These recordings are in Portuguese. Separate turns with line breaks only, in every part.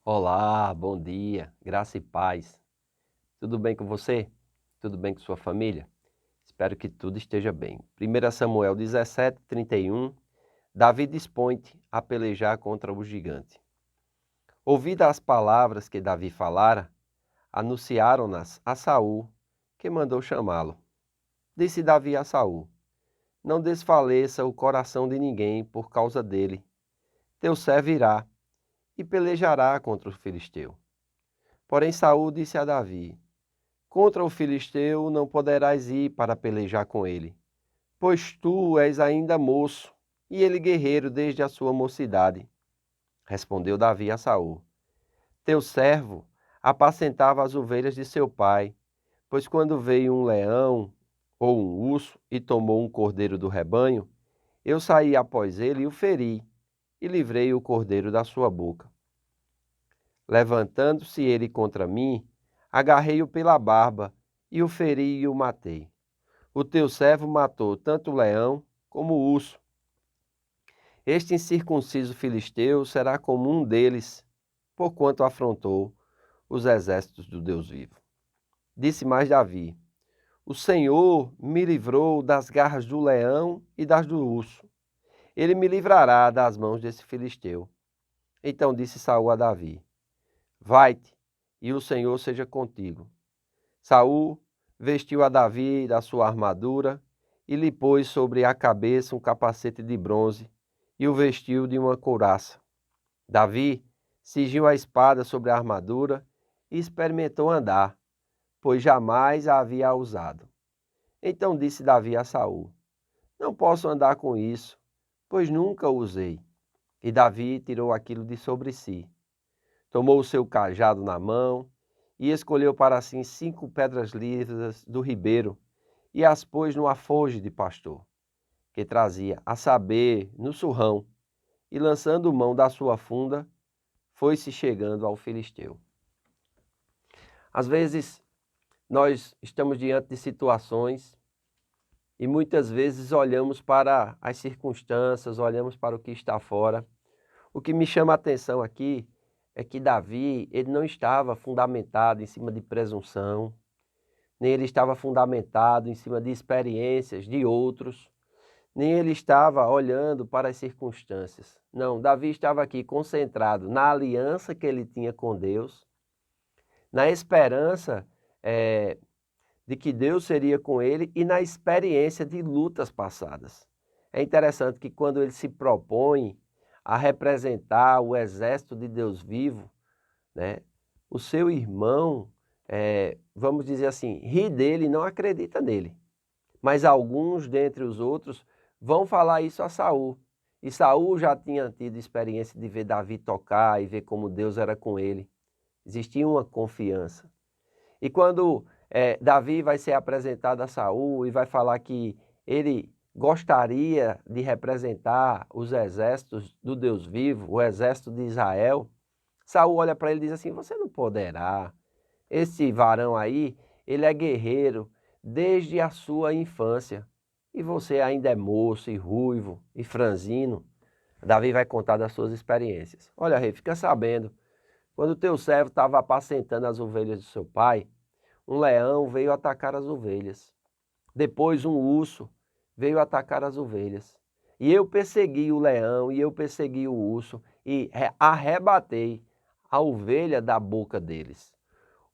Olá, bom dia, graça e paz. Tudo bem com você? Tudo bem com sua família? Espero que tudo esteja bem. 1 Samuel 17:31, Davi dispõe-te a pelejar contra o gigante. Ouvidas as palavras que Davi falara, anunciaram-nas a Saul, que mandou chamá-lo. Disse Davi a Saul: Não desfaleça o coração de ninguém por causa dele. Teu servo irá e pelejará contra o filisteu. Porém Saul disse a Davi: Contra o filisteu não poderás ir para pelejar com ele, pois tu és ainda moço, e ele guerreiro desde a sua mocidade. Respondeu Davi a Saul: Teu servo apacentava as ovelhas de seu pai, pois quando veio um leão ou um urso e tomou um cordeiro do rebanho, eu saí após ele e o feri, e livrei o cordeiro da sua boca. Levantando-se ele contra mim, agarrei-o pela barba, e o feri e o matei. O teu servo matou tanto o leão como o urso. Este incircunciso filisteu será como um deles, porquanto afrontou os exércitos do Deus vivo. Disse mais Davi: O Senhor me livrou das garras do leão e das do urso. Ele me livrará das mãos desse filisteu. Então disse Saul a Davi: Vai-te, e o Senhor seja contigo. Saul vestiu a Davi da sua armadura e lhe pôs sobre a cabeça um capacete de bronze e o vestiu de uma couraça. Davi cingiu a espada sobre a armadura e experimentou andar, pois jamais a havia usado. Então disse Davi a Saul: Não posso andar com isso, pois nunca o usei. E Davi tirou aquilo de sobre si. Tomou o seu cajado na mão e escolheu para si 5 pedras lisas do ribeiro e as pôs no afoge de pastor, que trazia, a saber, no surrão, e lançando mão da sua funda, foi-se chegando ao filisteu. Às vezes, nós estamos diante de situações e muitas vezes olhamos para as circunstâncias, olhamos para o que está fora. O que me chama a atenção aqui é que Davi, ele não estava fundamentado em cima de presunção, nem ele estava fundamentado em cima de experiências de outros, nem ele estava olhando para as circunstâncias. Não, Davi estava aqui concentrado na aliança que ele tinha com Deus, na esperança de que Deus seria com ele e na experiência de lutas passadas. É interessante que quando ele se propõe a representar o exército de Deus vivo, né, o seu irmão, vamos dizer assim, ri dele e não acredita nele. Mas alguns dentre os outros vão falar isso a Saul. E Saul já tinha tido experiência de ver Davi tocar e ver como Deus era com ele. Existia uma confiança. E quando Davi vai ser apresentado a Saul e vai falar que ele gostaria de representar os exércitos do Deus vivo, o exército de Israel, Saul olha para ele e diz assim: você não poderá. Esse varão aí, ele é guerreiro desde a sua infância. E você ainda é moço e ruivo e franzino. Davi vai contar das suas experiências. Olha, rei, fica sabendo. Quando o teu servo estava apacentando as ovelhas do seu pai, um leão veio atacar as ovelhas. Depois um urso veio atacar as ovelhas. E eu persegui o leão e eu persegui o urso e arrebatei a ovelha da boca deles.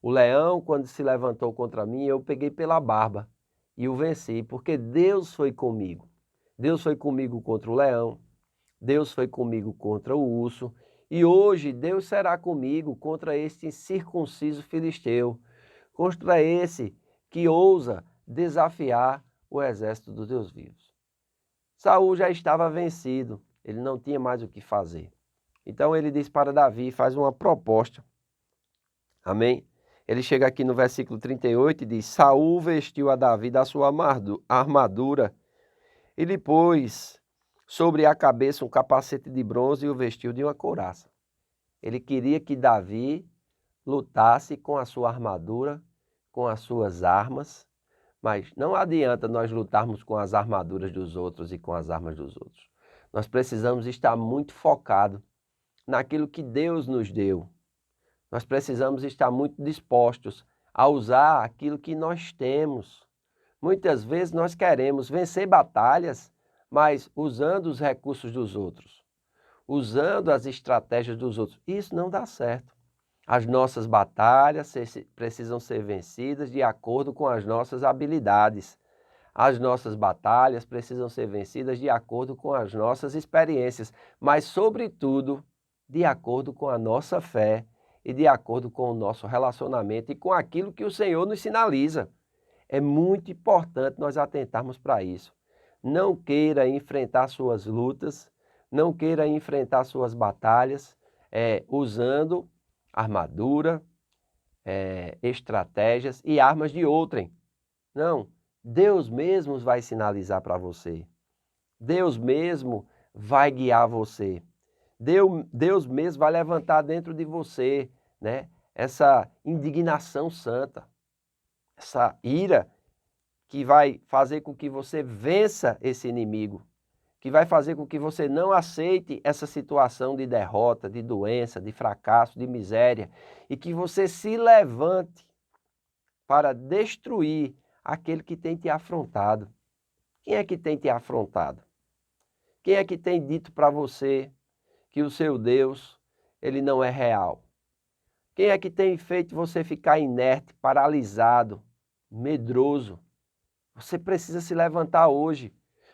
O leão, quando se levantou contra mim, eu peguei pela barba e o venci, porque Deus foi comigo. Deus foi comigo contra o leão, Deus foi comigo contra o urso, e hoje Deus será comigo contra este incircunciso filisteu, contra esse que ousa desafiar o exército dos Deus vivos. Saul já estava vencido, ele não tinha mais o que fazer. Então ele diz para Davi, faz uma proposta. Amém? Ele chega aqui no versículo 38 e diz: Saul vestiu a Davi da sua armadura e lhe pôs sobre a cabeça um capacete de bronze e o vestiu de uma couraça. Ele queria que Davi lutasse com a sua armadura, com as suas armas, mas não adianta nós lutarmos com as armaduras dos outros e com as armas dos outros. Nós precisamos estar muito focados naquilo que Deus nos deu. Nós precisamos estar muito dispostos a usar aquilo que nós temos. Muitas vezes nós queremos vencer batalhas, mas usando os recursos dos outros, usando as estratégias dos outros. Isso não dá certo. As nossas batalhas precisam ser vencidas de acordo com as nossas habilidades. As nossas batalhas precisam ser vencidas de acordo com as nossas experiências, mas, sobretudo, de acordo com a nossa fé e de acordo com o nosso relacionamento e com aquilo que o Senhor nos sinaliza. É muito importante nós atentarmos para isso. Não queira enfrentar suas lutas, não queira enfrentar suas batalhas usando armadura, estratégias e armas de outrem. Não, Deus mesmo vai sinalizar para você. Deus mesmo vai guiar você. Deus mesmo vai levantar dentro de você, né, essa indignação santa, essa ira que vai fazer com que você vença esse inimigo, que vai fazer com que você não aceite essa situação de derrota, de doença, de fracasso, de miséria, e que você se levante para destruir aquele que tem te afrontado. Quem é que tem te afrontado? Quem é que tem dito para você que o seu Deus, ele não é real? Quem é que tem feito você ficar inerte, paralisado, medroso? Você precisa se levantar hoje.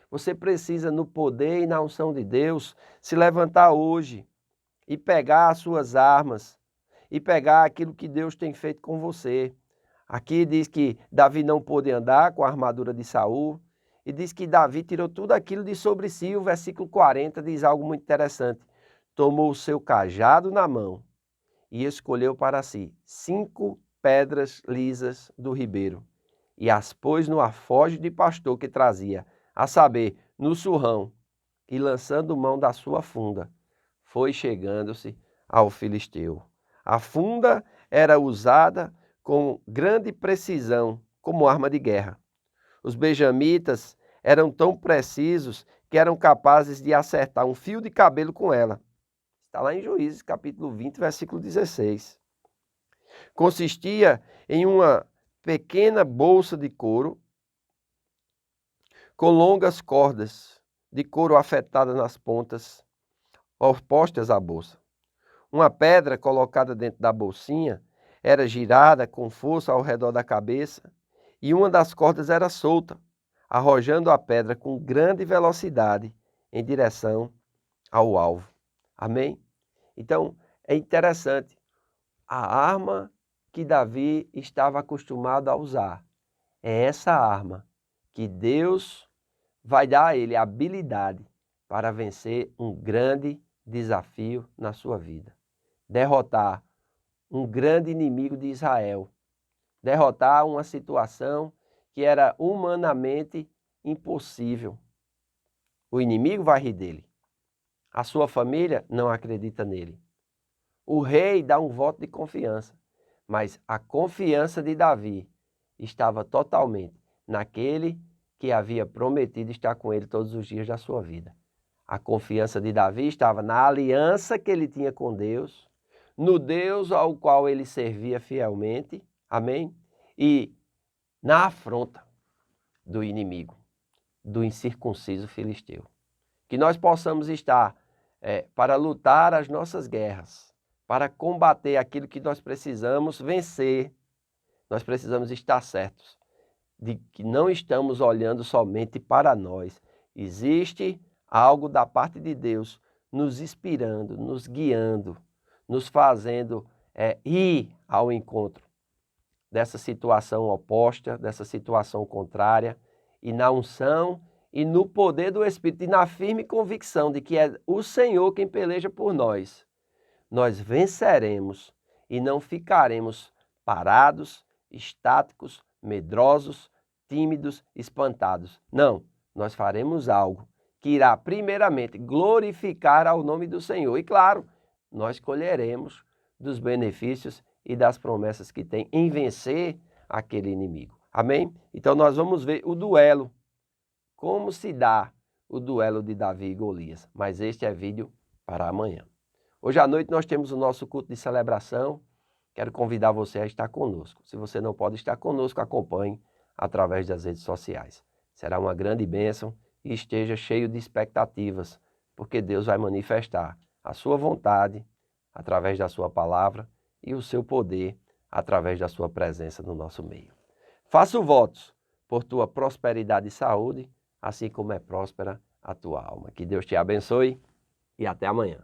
Você precisa, no poder e na unção de Deus, se levantar hoje e pegar as suas armas e pegar aquilo que Deus tem feito com você. Aqui diz que Davi não pôde andar com a armadura de Saul e diz que Davi tirou tudo aquilo de sobre si. O versículo 40 diz algo muito interessante. Tomou o seu cajado na mão e escolheu para si 5 pedras lisas do ribeiro e as pôs no alforje de pastor que trazia, a saber, no surrão, e lançando mão da sua funda, foi chegando-se ao filisteu. A funda era usada com grande precisão como arma de guerra. Os benjamitas eram tão precisos que eram capazes de acertar um fio de cabelo com ela. Está lá em Juízes, capítulo 20, versículo 16. Consistia em uma pequena bolsa de couro com longas cordas de couro afetadas nas pontas, opostas à bolsa. Uma pedra colocada dentro da bolsinha era girada com força ao redor da cabeça e uma das cordas era solta, arrojando a pedra com grande velocidade em direção ao alvo. Amém? Então, é interessante. A arma que Davi estava acostumado a usar é essa arma que Deus vai dar a ele a habilidade para vencer um grande desafio na sua vida. Derrotar um grande inimigo de Israel. Derrotar uma situação que era humanamente impossível. O inimigo vai rir dele. A sua família não acredita nele. O rei dá um voto de confiança, mas a confiança de Davi estava totalmente naquele que havia prometido estar com ele todos os dias da sua vida. A confiança de Davi estava na aliança que ele tinha com Deus, no Deus ao qual ele servia fielmente, amém? E na afronta do inimigo, do incircunciso filisteu. Que nós possamos estar para lutar as nossas guerras, para combater aquilo que nós precisamos vencer. Nós precisamos estar certos de que não estamos olhando somente para nós. Existe algo da parte de Deus nos inspirando, nos guiando, nos fazendo ir ao encontro dessa situação oposta, dessa situação contrária, e na unção e no poder do Espírito, e na firme convicção de que é o Senhor quem peleja por nós. Nós venceremos e não ficaremos parados, estáticos, medrosos, tímidos, espantados. Não, nós faremos algo que irá primeiramente glorificar ao nome do Senhor. E claro, nós colheremos dos benefícios e das promessas que tem em vencer aquele inimigo. Amém? Então nós vamos ver o duelo. Como se dá o duelo de Davi e Golias. Mas este é vídeo para amanhã. Hoje à noite nós temos o nosso culto de celebração quero convidar você a estar conosco. Se você não pode estar conosco, acompanhe através das redes sociais. Será uma grande bênção e esteja cheio de expectativas, porque Deus vai manifestar a sua vontade através da sua palavra e o seu poder através da sua presença no nosso meio. Faço votos por tua prosperidade e saúde, assim como é próspera a tua alma. Que Deus te abençoe e até amanhã.